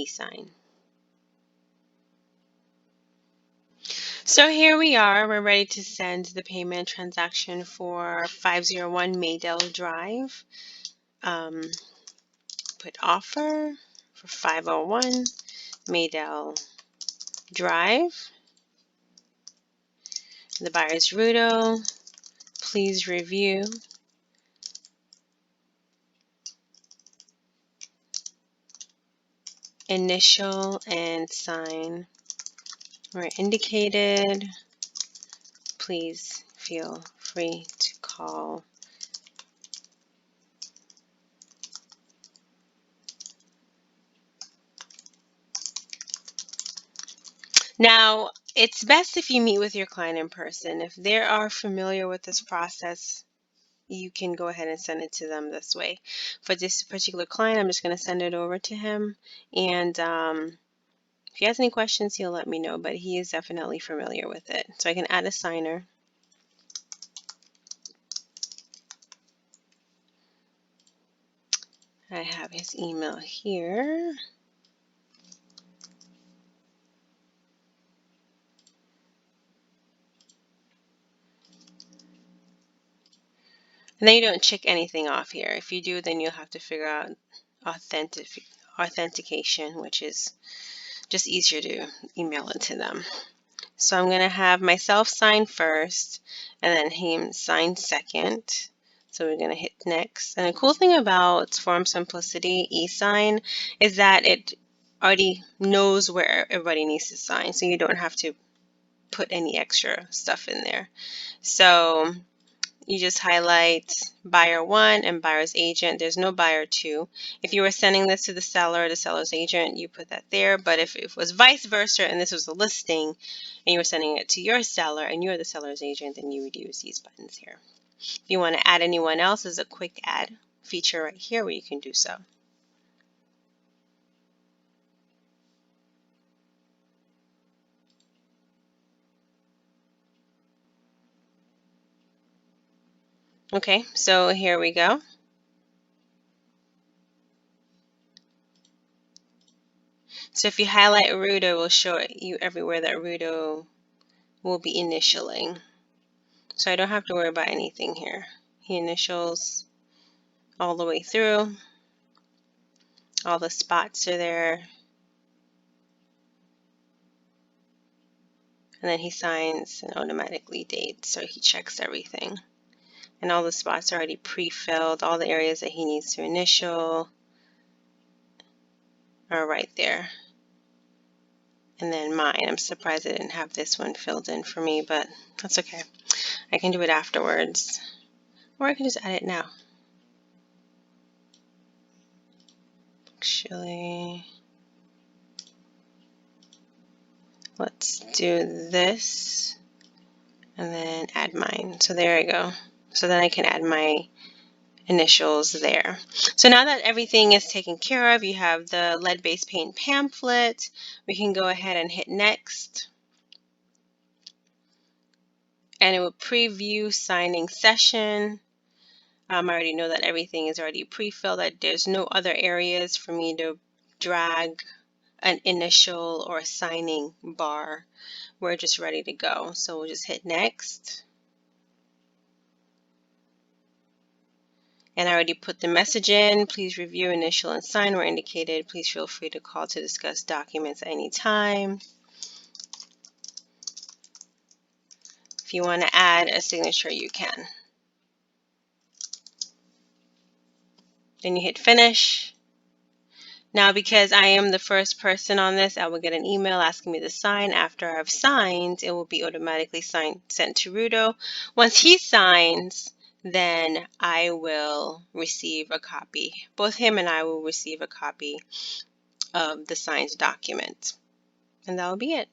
Esign. So here we are. We're ready to send the payment transaction for 501 Maydale Drive. Put offer for 501 Maydale Drive. The buyer's Rudo. Please review. Initial and sign where indicated. Please feel free to call. Now, it's best if you meet with your client in person. If they are familiar with this process, you can go ahead and send it to them this way. For this particular client, I'm just going to send it over to him. And if he has any questions, he'll let me know, but he is definitely familiar with it. So I can add a signer. I have his email here. And then you don't check anything off here. If you do, then you'll have to figure out authentication, which is just easier to email it to them. So I'm going to have myself sign first and then him sign second. So we're going to hit next. And the cool thing about Form Simplicity eSign is that it already knows where everybody needs to sign. So you don't have to put any extra stuff in there. So you just highlight buyer 1 and buyer's agent. There's no buyer 2. If you were sending this to the seller or the seller's agent, you put that there. But if it was vice versa and this was a listing and you were sending it to your seller and you're the seller's agent, then you would use these buttons here. If you want to add anyone else, there's a quick add feature right here where you can do so. Okay, so here we go. So if you highlight Rudo, it will show you everywhere that Rudo will be initialing. So I don't have to worry about anything here. He initials all the way through. All the spots are there. And then he signs and automatically dates, so he checks everything. And all the spots are already pre-filled. All the areas that he needs to initial are right there. And then mine. I'm surprised I didn't have this one filled in for me, but that's okay. I can do it afterwards. Or I can just add it now. Actually, let's do this and then add mine. So there I go. So then I can add my initials there. So now that everything is taken care of, you have the lead-based paint pamphlet. We can go ahead and hit next. And it will preview signing session. I already know that everything is already pre-filled, that there's no other areas for me to drag an initial or a signing bar. We're just ready to go. So we'll just hit next. And I already put the message in. Please review, initial, and sign where indicated. Please feel free to call to discuss documents anytime. If you want to add a signature, you can. Then you hit finish. Now, because I am the first person on this, I will get an email asking me to sign. After I've signed, it will be automatically sent to Rudo. Once he signs, then I will receive a copy. Both him and I will receive a copy of the signed document. And that will be it.